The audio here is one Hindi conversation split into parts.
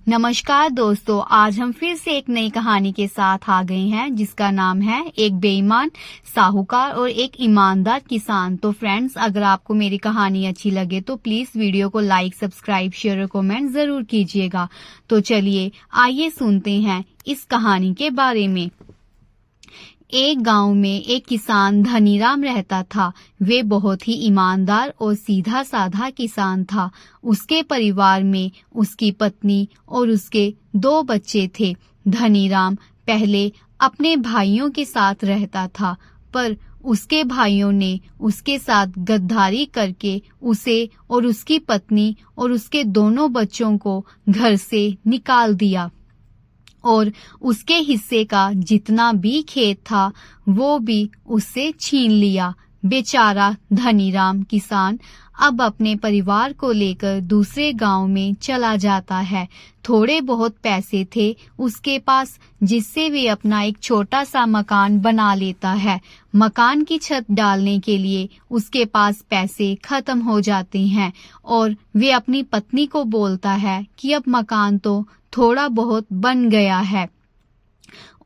नमस्कार दोस्तों, आज हम फिर से एक नई कहानी के साथ आ गए हैं जिसका नाम है एक बेईमान साहूकार और एक ईमानदार किसान। तो फ्रेंड्स, अगर आपको मेरी कहानी अच्छी लगे तो प्लीज वीडियो को लाइक, सब्सक्राइब, शेयर और कमेंट जरूर कीजिएगा। तो चलिए आइए सुनते हैं इस कहानी के बारे में। एक गांव में एक किसान धनीराम रहता था। वे बहुत ही ईमानदार और सीधा साधा किसान था। उसके परिवार में उसकी पत्नी और उसके 2 बच्चे थे। धनीराम पहले अपने भाइयों के साथ रहता था, पर उसके भाइयों ने उसके साथ गद्दारी करके उसे और उसकी पत्नी और उसके दोनों बच्चों को घर से निकाल दिया और उसके हिस्से का जितना भी खेत था वो भी उससे छीन लिया। बेचारा धनीराम किसान अब अपने परिवार को लेकर दूसरे गांव में चला जाता है। थोड़े बहुत पैसे थे उसके पास, जिससे वे अपना एक छोटा सा मकान बना लेता है। मकान की छत डालने के लिए उसके पास पैसे खत्म हो जाते हैं और वे अपनी पत्नी को बोलता है कि अब मकान तो थोड़ा बहुत बन गया है,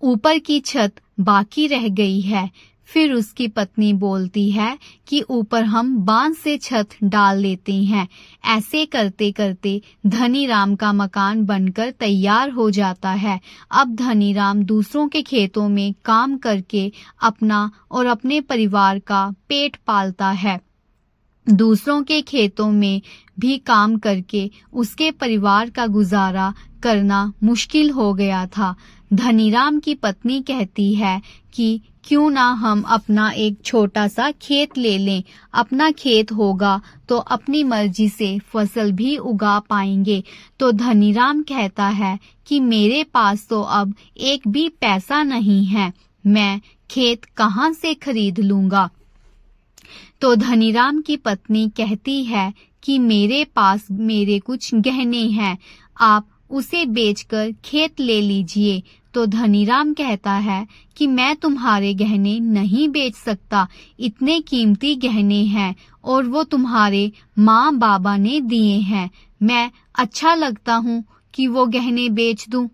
ऊपर की छत बाकी रह गई है। फिर उसकी पत्नी बोलती है कि ऊपर हम बांस से छत डाल लेते हैं। ऐसे करते करते धनीराम का मकान बनकर तैयार हो जाता है। अब धनीराम दूसरों के खेतों में काम करके अपना और अपने परिवार का पेट पालता है। दूसरों के खेतों में भी काम करके उसके परिवार का गुजारा करना मुश्किल हो गया था। धनीराम की पत्नी कहती है कि क्यों ना हम अपना एक छोटा सा खेत ले लें। अपना खेत होगा तो अपनी मर्जी से फसल भी उगा पाएंगे। तो धनीराम कहता है कि मेरे पास तो अब एक भी पैसा नहीं है, मैं खेत कहाँ से खरीद लूंगा। तो धनीराम की पत्नी कहती है कि मेरे पास मेरे कुछ गहने हैं, आप उसे बेचकर खेत ले लीजिए। तो धनीराम कहता है कि मैं तुम्हारे गहने नहीं बेच सकता, इतने कीमती गहने हैं और वो तुम्हारे माँ बाबा ने दिए हैं। मैं अच्छा लगता हूँ कि वो गहने बेच दूं,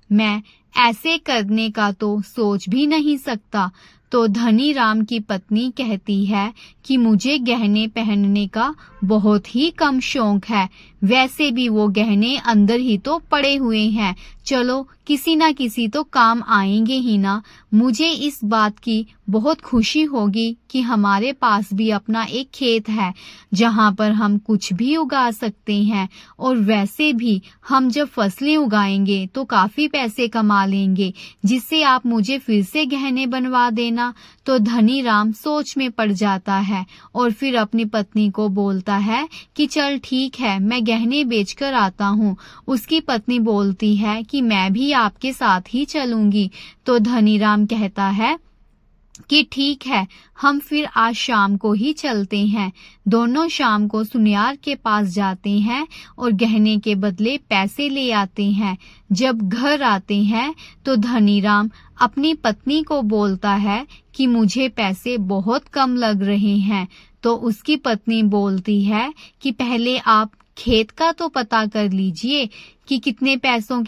मैं ऐसे करने का तो सोच भी नहीं सकता। तो धनीराम की पत्नी कहती है कि मुझे गहने पहनने का बहुत ही कम शौक है, वैसे भी वो गहने अंदर ही तो पड़े हुए हैं, चलो किसी ना किसी तो काम आएंगे ही ना। मुझे इस बात की बहुत खुशी होगी कि हमारे पास भी अपना एक खेत है जहाँ पर हम कुछ भी उगा सकते हैं, और वैसे भी हम जब फसलें उगाएंगे तो काफी पैसे कमा लेंगे, जिससे आप मुझे फिर से गहने बनवा देना। तो धनीराम सोच में पड़ जाता है और फिर अपनी पत्नी को बोलता है कि चल ठीक है, मैं गहने बेचकर आता हूँ। उसकी पत्नी बोलती है कि मैं भी आपके साथ ही चलूंगी। तो धनीराम कहता है कि ठीक है, हम फिर आज शाम को ही चलते हैं। दोनों शाम को सुनियार के पास जाते हैं और गहने के बदले पैसे ले आते हैं। जब घर आते हैं तो धनीराम अपनी पत्नी को बोलता है कि मुझे पैसे बहुत कम लग रहे हैं। तो उसकी पत्नी बोलती है कि पहले आप खेत का तो पता कर लीजिए कि कितने पैसों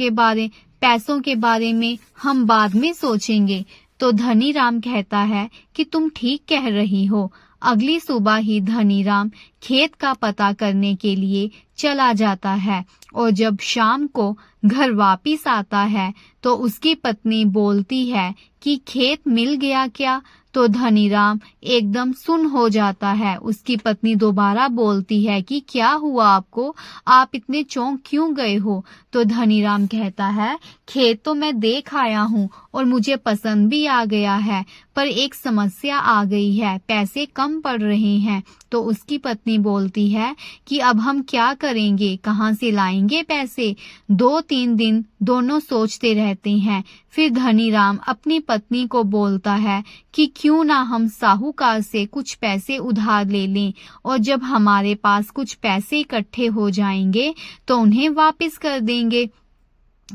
के बारे में हम बाद में सोचेंगे। तो धनीराम कहता है कि तुम ठीक कह रही हो। अगली सुबह ही धनीराम खेत का पता करने के लिए चला जाता है और जब शाम को घर वापिस आता है तो उसकी पत्नी बोलती है कि खेत मिल गया क्या। तो धनीराम एकदम सुन्न हो जाता है। उसकी पत्नी दोबारा बोलती है कि क्या हुआ आपको, आप इतने चौंक क्यों गए हो। तो धनीराम कहता है खेत तो मैं देख आया हूँ और मुझे पसंद भी आ गया है, पर एक समस्या आ गई है, पैसे कम पड़ रहे हैं। तो उसकी पत्नी बोलती है कि अब हम क्या करेंगे, कहाँ से लाएंगे पैसे। 2-3 दिन दोनों सोचते रहते हैं। फिर धनीराम अपनी पत्नी को बोलता है कि क्यों ना हम साहूकार से कुछ पैसे उधार ले लें और जब हमारे पास कुछ पैसे इकट्ठे हो जाएंगे तो उन्हें वापस कर देंगे।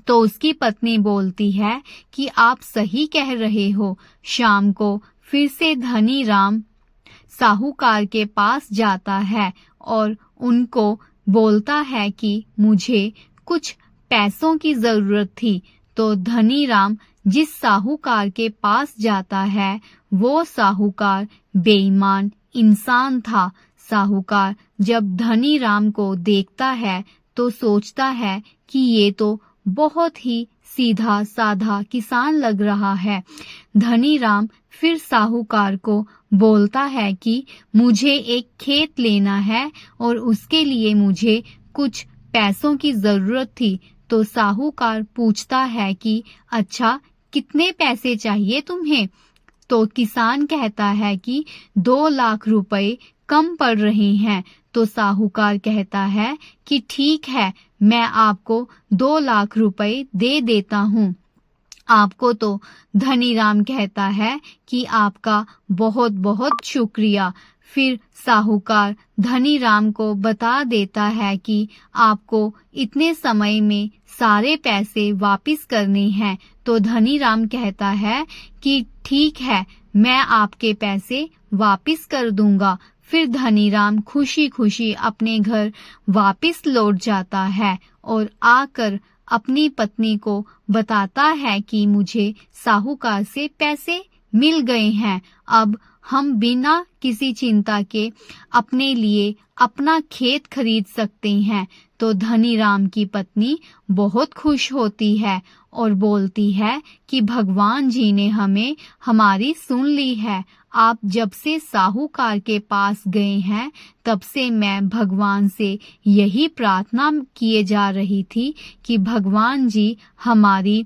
तो उसकी पत्नी बोलती है कि आप सही कह रहे हो। शाम को फिर से धनीराम साहूकार के पास जाता है और उनको बोलता है कि मुझे कुछ पैसों की जरूरत थी। तो धनी राम जिस साहूकार के पास जाता है वो साहूकार बेईमान इंसान था। साहूकार जब धनी राम को देखता है तो सोचता है कि ये तो बहुत ही सीधा साधा किसान लग रहा है। धनी राम फिर साहूकार को बोलता है कि मुझे एक खेत लेना है और उसके लिए मुझे कुछ पैसों की जरूरत थी। तो साहूकार पूछता है कि अच्छा कितने पैसे चाहिए तुम्हें? तो किसान कहता है कि 2 लाख रुपए कम पड़ रहे हैं। तो साहूकार कहता है कि ठीक है, मैं आपको 2 लाख रुपए दे देता हूँ आपको। तो धनी राम कहता है कि आपका बहुत बहुत शुक्रिया। फिर साहूकार धनी राम को बता देता है कि आपको इतने समय में सारे पैसे वापस करने हैं। तो धनी राम कहता है कि ठीक है, मैं आपके पैसे वापस कर दूंगा। फिर धनी राम खुशी खुशी अपने घर वापस लौट जाता है और आकर अपनी पत्नी को बताता है कि मुझे साहूकार से पैसे मिल गए हैं। अब हम बिना किसी चिंता के अपने लिए अपना खेत खरीद सकते हैं। तो धनी राम की पत्नी बहुत खुश होती है और बोलती है कि भगवान जी ने हमें हमारी सुन ली है। आप जब से साहूकार के पास गए हैं तब से मैं भगवान से यही प्रार्थना किए जा रही थी कि भगवान जी हमारी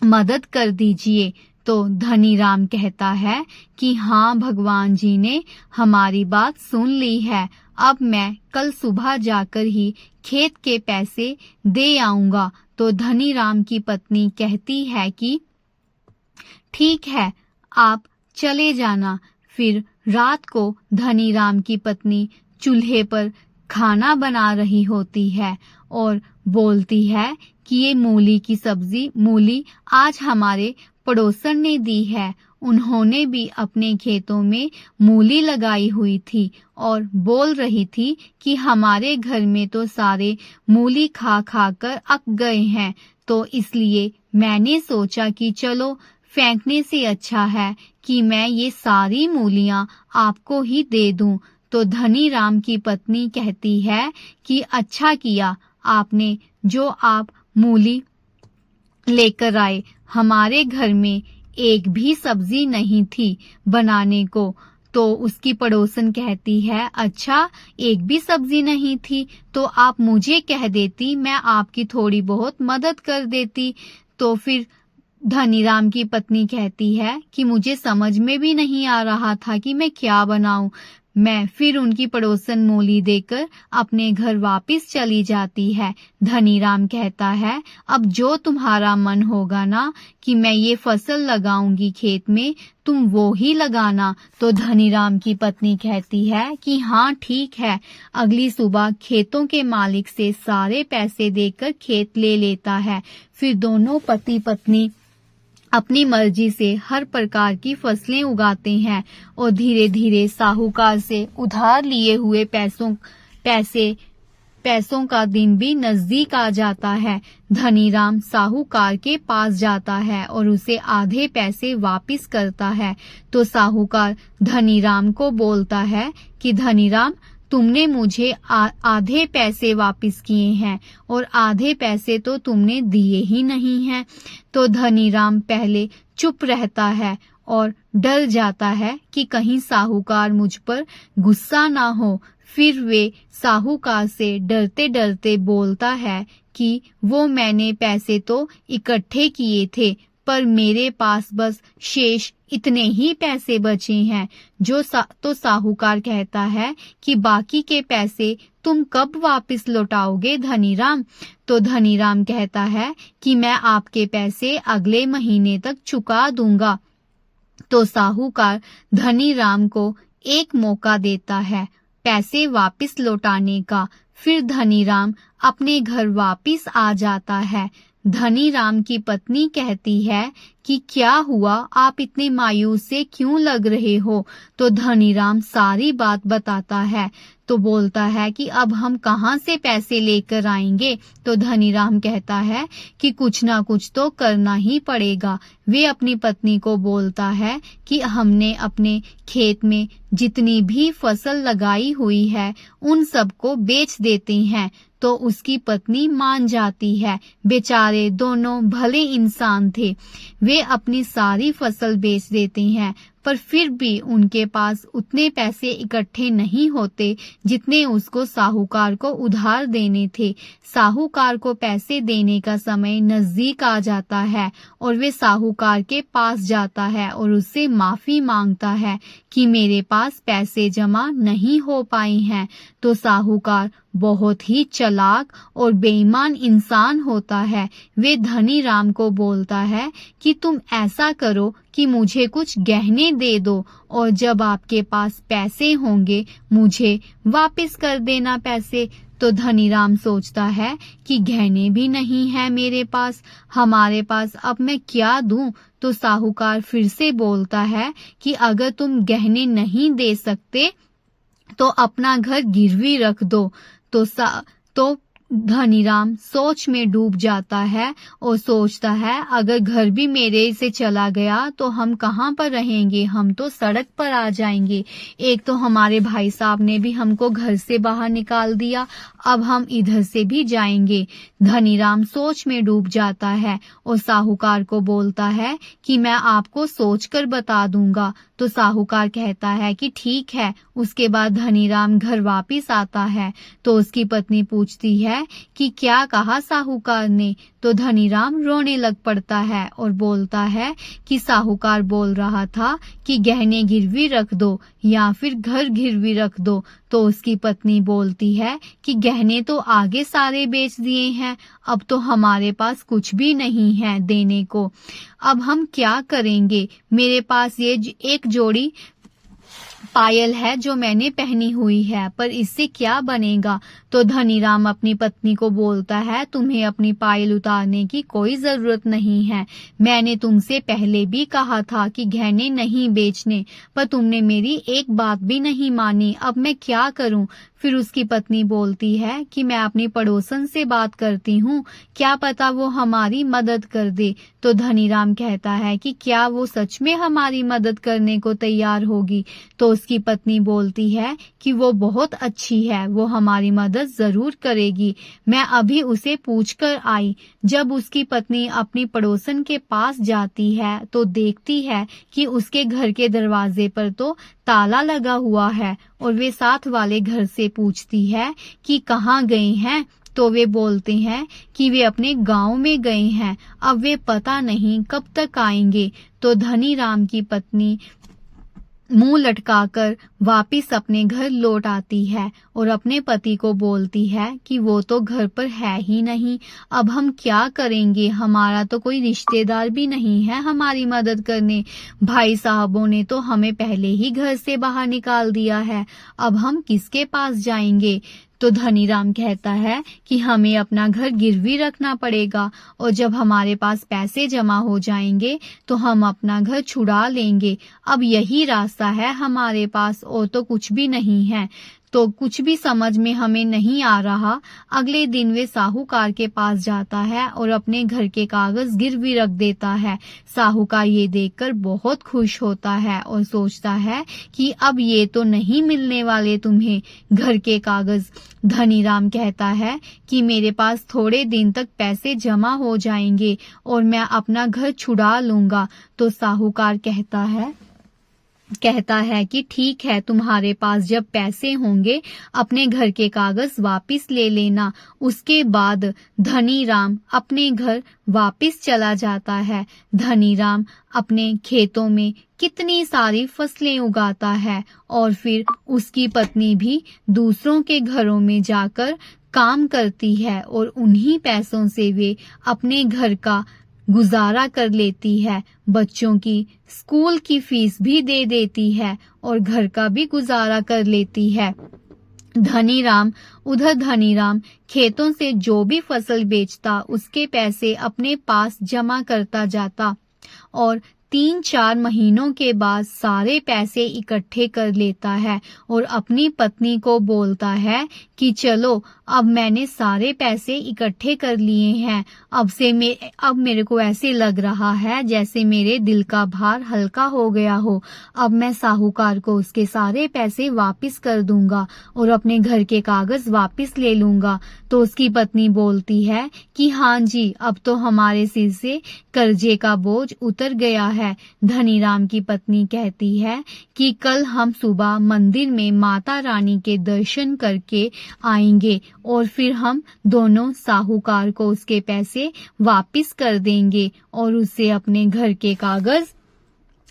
मदद कर दीजिए। तो धनी राम कहता है कि हाँ, भगवान जी ने हमारी बात सुन ली है। अब मैं कल सुबह जाकर ही खेत के पैसे दे आऊंगा। तो धनी राम की पत्नी कहती है कि ठीक है, आप चले जाना। फिर रात को धनी राम की पत्नी चूल्हे पर खाना बना रही होती है और बोलती है कि ये मूली की सब्जी मूली आज हमारे पड़ोसन ने दी है। उन्होंने भी अपने खेतों में मूली लगाई हुई थी और बोल रही थी कि हमारे घर में तो सारे मूली खा खा कर अक गए हैं। तो इसलिए मैंने सोचा कि चलो फेंकने से अच्छा है कि मैं ये सारी मूलियां आपको ही दे दूं। तो धनी राम की पत्नी कहती है कि अच्छा किया आपने जो आप मूली लेकर आए। हमारे घर में एक भी सब्जी नहीं थी बनाने को। तो उसकी पड़ोसन कहती है अच्छा, एक भी सब्जी नहीं थी तो आप मुझे कह देती, मैं आपकी थोड़ी बहुत मदद कर देती। तो फिर धनी राम की पत्नी कहती है कि मुझे समझ में भी नहीं आ रहा था कि मैं क्या बनाऊं। मैं फिर उनकी पड़ोसन मूली देकर अपने घर वापस चली जाती है। धनी राम कहता है अब जो तुम्हारा मन होगा ना कि मैं ये फसल लगाऊंगी खेत में, तुम वो ही लगाना। तो धनी राम की पत्नी कहती है कि हाँ ठीक है। अगली सुबह खेतों के मालिक से सारे पैसे देकर खेत ले लेता है। फिर दोनों पति पत्नी अपनी मर्जी से हर प्रकार की फसलें उगाते हैं और धीरे धीरे साहूकार से उधार लिए हुए पैसों का दिन भी नजदीक आ जाता है। धनी राम साहूकार के पास जाता है और उसे आधे पैसे वापस करता है। तो साहूकार धनी राम को बोलता है कि धनी राम, तुमने मुझे आधे पैसे वापस किए हैं और आधे पैसे तो तुमने दिए ही नहीं हैं। तो धनी राम पहले चुप रहता है और डर जाता है कि कहीं साहूकार मुझ पर गुस्सा ना हो। फिर वे साहूकार से डरते डरते बोलता है कि वो मैंने पैसे तो इकट्ठे किए थे पर मेरे पास बस शेष इतने ही पैसे बचे हैं। तो साहूकार कहता है कि बाकी के पैसे तुम कब वापस लौटाओगे धनी राम? तो धनी राम कहता है कि मैं आपके पैसे अगले महीने तक चुका दूंगा। तो साहूकार धनी राम को एक मौका देता है पैसे वापस लौटाने का। फिर धनीराम अपने घर वापिस आ जाता है। धनीराम की पत्नी कहती है कि क्या हुआ, आप इतने मायूस से क्यों लग रहे हो? तो धनीराम सारी बात बताता है। तो बोलता है कि अब हम कहाँ से पैसे लेकर आएंगे? तो धनीराम कहता है कि कुछ ना कुछ तो करना ही पड़ेगा। वे अपनी पत्नी को बोलता है कि हमने अपने खेत में जितनी भी फसल लगाई हुई है उन सबको बेच देते हैं। तो उसकी पत्नी मान जाती है। बेचारे दोनों भले इंसान थे। वे अपनी सारी फसल बेच देते हैं, पर फिर भी उनके पास उतने पैसे इकट्ठे नहीं होते जितने उसको साहूकार को उधार देने थे। साहूकार को पैसे देने का समय नजदीक आ जाता है और वे साहूकार के पास जाता है और उससे माफी मांगता है कि मेरे पास पैसे जमा नहीं हो पाए हैं। तो साहूकार बहुत ही चालाक और बेईमान इंसान होता है। वे धनीराम को बोलता है कि तुम ऐसा करो कि मुझे कुछ गहने दे दो और जब आपके पास पैसे होंगे मुझे वापस कर देना पैसे। तो धनीराम सोचता है कि गहने भी नहीं है मेरे पास, हमारे पास अब मैं क्या दूं? तो साहूकार फिर से बोलता है कि अगर तुम गहने नहीं दे सकते तो अपना घर गिरवी रख दो। तो धनीराम सोच में डूब जाता है और सोचता है अगर घर भी मेरे से चला गया तो हम कहाँ पर रहेंगे, हम तो सड़क पर आ जाएंगे। एक तो हमारे भाई साहब ने भी हमको घर से बाहर निकाल दिया, अब हम इधर से भी जाएंगे। धनीराम सोच में डूब जाता है और साहूकार को बोलता है कि मैं आपको सोचकर बता दूंगा। तो साहूकार कहता है कि ठीक है। उसके बाद धनीराम घर वापिस आता है तो उसकी पत्नी पूछती है कि क्या कहा साहूकार ने? तो धनीराम रोने लग पड़ता है और बोलता है कि साहूकार बोल रहा था कि गहने गिरवी रख दो या फिर घर गिरवी रख दो। तो उसकी पत्नी बोलती है कि गहने तो आगे सारे बेच दिए हैं, अब तो हमारे पास कुछ भी नहीं है देने को। अब हम क्या करेंगे? मेरे पास ये एक जोड़ी पायल है जो मैंने पहनी हुई है, पर इससे क्या बनेगा? तो धनीराम अपनी पत्नी को बोलता है तुम्हें अपनी पायल उतारने की कोई जरूरत नहीं है। मैंने तुमसे पहले भी कहा था कि गहने नहीं बेचने, पर तुमने मेरी एक बात भी नहीं मानी। अब मैं क्या करूं? फिर उसकी पत्नी बोलती है कि मैं अपनी पड़ोसन से बात करती हूँ, क्या पता वो हमारी मदद कर दे। तो धनीराम कहता है कि क्या वो सच में हमारी मदद करने को तैयार होगी? तो उसकी पत्नी बोलती है कि वो बहुत अच्छी है, वो हमारी मदद जरूर करेगी। मैं अभी उसे पूछकर आई। जब उसकी पत्नी अपनी पड़ोसन के पास जाती है तो देखती है कि उसके घर के दरवाजे पर तो ताला लगा हुआ है और वे साथ वाले घर से पूछती है कि कहाँ गए हैं? तो वे बोलते हैं कि वे अपने गांव में गए हैं, अब वे पता नहीं कब तक आएंगे। तो धनीराम की पत्नी मुंह लटकाकर वापिस अपने घर लौट आती है और अपने पति को बोलती है कि वो तो घर पर है ही नहीं, अब हम क्या करेंगे? हमारा तो कोई रिश्तेदार भी नहीं है हमारी मदद करने। भाई साहबों ने तो हमें पहले ही घर से बाहर निकाल दिया है, अब हम किसके पास जाएंगे? तो धनीराम कहता है कि हमें अपना घर गिरवी रखना पड़ेगा और जब हमारे पास पैसे जमा हो जाएंगे तो हम अपना घर छुड़ा लेंगे। अब यही रास्ता है हमारे पास और तो कुछ भी नहीं है। तो कुछ भी समझ में हमें नहीं आ रहा। अगले दिन वे साहूकार के पास जाता है और अपने घर के कागज गिरवी रख देता है। साहूकार ये देखकर बहुत खुश होता है और सोचता है कि अब ये तो नहीं मिलने वाले तुम्हें घर के कागज। धनीराम कहता है कि मेरे पास थोड़े दिन तक पैसे जमा हो जाएंगे और मैं अपना घर छुड़ा लूंगा। तो साहूकार कहता है कि ठीक है, तुम्हारे पास जब पैसे होंगे अपने घर के कागज वापिस ले लेना। उसके बाद धनीराम अपने घर वापिस चला जाता है। धनीराम अपने खेतों में कितनी सारी फसलें उगाता है और फिर उसकी पत्नी भी दूसरों के घरों में जाकर काम करती है और उन्हीं पैसों से वे अपने घर का गुजारा कर लेती है। बच्चों की स्कूल की फीस भी दे देती है और घर का भी गुजारा कर लेती है। धनीराम उधर धनीराम खेतों से जो भी फसल बेचता उसके पैसे अपने पास जमा करता जाता और 3-4 महीनों के बाद सारे पैसे इकट्ठे कर लेता है और अपनी पत्नी को बोलता है कि चलो अब मैंने सारे पैसे इकट्ठे कर लिए हैं, अब मेरे को ऐसे लग रहा है जैसे मेरे दिल का भार हल्का हो गया हो। अब मैं साहूकार को उसके सारे पैसे वापस कर दूंगा और अपने घर के कागज वापस ले लूंगा। तो उसकी पत्नी बोलती है कि हाँ जी, अब तो हमारे सिर से कर्जे का बोझ उतर गया है। धनीराम की पत्नी कहती है कि कल हम सुबह मंदिर में माता रानी के दर्शन करके आएंगे और फिर हम दोनों साहूकार को उसके पैसे वापस कर देंगे और उससे अपने घर के कागज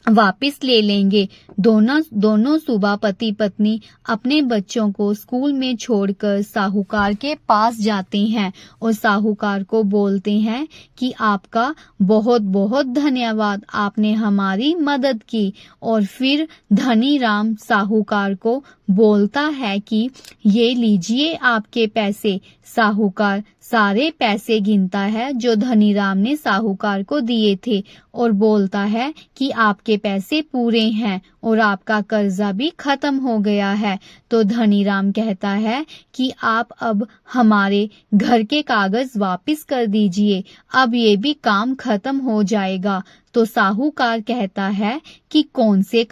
वापस ले लेंगे। दोनों सुबह पति पत्नी अपने बच्चों को स्कूल में छोड़कर साहूकार के पास जाते हैं और साहूकार को बोलते हैं कि आपका बहुत बहुत धन्यवाद, आपने हमारी मदद की। और फिर धनीराम साहूकार को बोलता है कि ये लीजिए आपके पैसे। साहूकार सारे पैसे गिनता है जो धनीराम ने साहूकार को दिए थे और बोलता है कि आपके पैसे पूरे हैं और आपका कर्जा भी खत्म हो गया है। तो धनीराम कहता है कि आप अब हमारे घर के कागज वापस कर दीजिए, अब ये भी काम खत्म हो जाएगा। तो साहूकार कहता है कि कौन से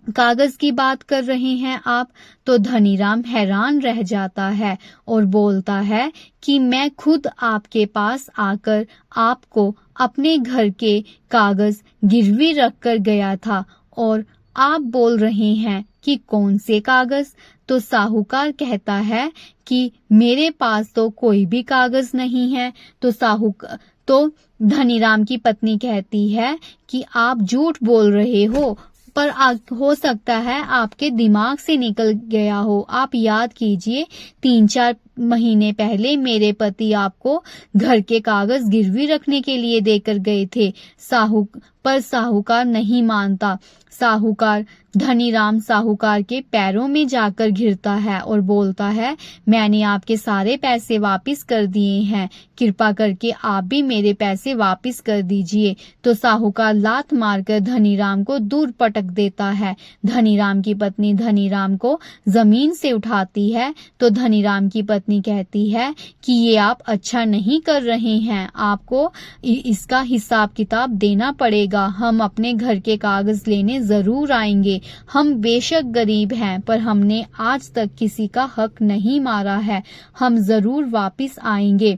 कागज की बात कर रहे हैं आप? तो धनीराम हैरान रह जाता है और बोलता है कि मैं खुद आपके पास आकर आपको अपने घर के कागज गिरवी रख कर गया था और आप बोल रहे हैं कि कौन से कागज? तो साहूकार कहता है कि मेरे पास तो कोई भी कागज नहीं है। तो धनीराम की पत्नी कहती है कि आप झूठ बोल रहे हो, पर हो सकता है आपके दिमाग से निकल गया हो। आप याद कीजिए, 3-4 महीने पहले मेरे पति आपको घर के कागज गिरवी रखने के लिए देकर गए थे। पर साहूकार नहीं मानता। धनीराम साहूकार के पैरों में जाकर गिरता है और बोलता है, मैंने आपके सारे पैसे वापस कर दिए हैं, कृपा करके आप भी मेरे पैसे वापस कर दीजिए। तो साहूकार लात मारकर धनीराम को दूर पटक देता है। धनीराम की पत्नी धनीराम को जमीन से उठाती है तो धनीराम की पत्नी कहती है कि ये आप अच्छा नहीं कर रहे हैं, आपको इसका हिसाब किताब देना पड़ेगा। हम अपने घर के कागज लेने जरूर आएंगे। हम बेशक गरीब हैं, पर हमने आज तक किसी का हक नहीं मारा है। हम जरूर वापस आएंगे।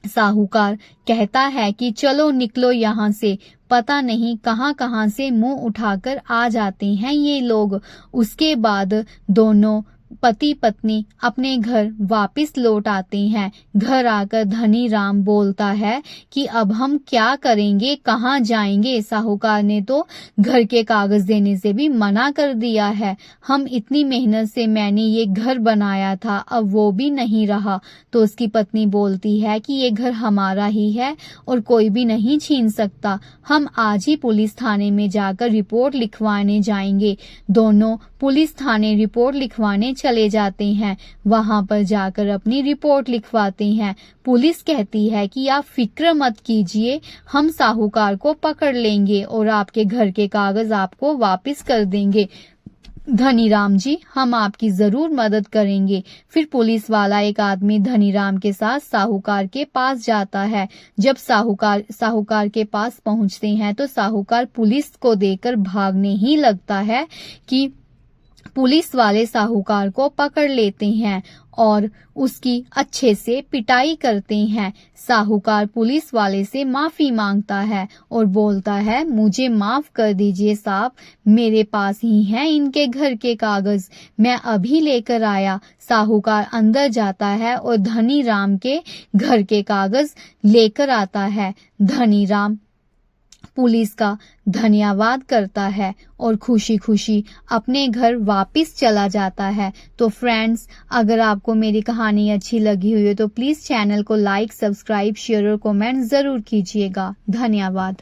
साहूकार कहता है कि चलो निकलो यहाँ से, पता नहीं कहाँ से मुंह उठाकर आ जाते हैं ये लोग। उसके बाद दोनों पति पत्नी अपने घर वापस लौट आते हैं। घर आकर धनीराम बोलता है कि अब हम क्या करेंगे, कहाँ जाएंगे? साहूकार ने तो घर के कागज देने से भी मना कर दिया है। हम इतनी मेहनत से मैंने ये घर बनाया था, अब वो भी नहीं रहा। तो उसकी पत्नी बोलती है कि ये घर हमारा ही है और कोई भी नहीं छीन सकता। हम आज ही पुलिस थाने में जाकर रिपोर्ट लिखवाने जाएंगे। दोनों पुलिस थाने रिपोर्ट लिखवाने चले जाते हैं। वहां पर जाकर अपनी रिपोर्ट लिखवाते हैं। पुलिस कहती है कि आप फिक्र मत कीजिए, हम साहूकार को पकड़ लेंगे और आपके घर के कागज आपको वापस कर देंगे। धनीराम जी, हम आपकी जरूर मदद करेंगे। फिर पुलिस वाला एक आदमी धनीराम के साथ साहूकार के पास जाता है। जब साहूकार के पास पहुंचते हैं तो साहूकार पुलिस को देखकर भागने ही लगता है कि पुलिस वाले साहूकार को पकड़ लेते हैं और उसकी अच्छे से पिटाई करते हैं। साहूकार पुलिस वाले से माफी मांगता है और बोलता है, मुझे माफ कर दीजिए साहब, मेरे पास ही हैं इनके घर के कागज, मैं अभी लेकर आया। साहूकार अंदर जाता है और धनीराम के घर के कागज लेकर आता है। धनीराम पुलिस का धन्यवाद करता है और खुशी खुशी अपने घर वापस चला जाता है। तो फ्रेंड्स, अगर आपको मेरी कहानी अच्छी लगी हुई है तो प्लीज चैनल को लाइक, सब्सक्राइब, शेयर और कमेंट जरूर कीजिएगा। धन्यवाद।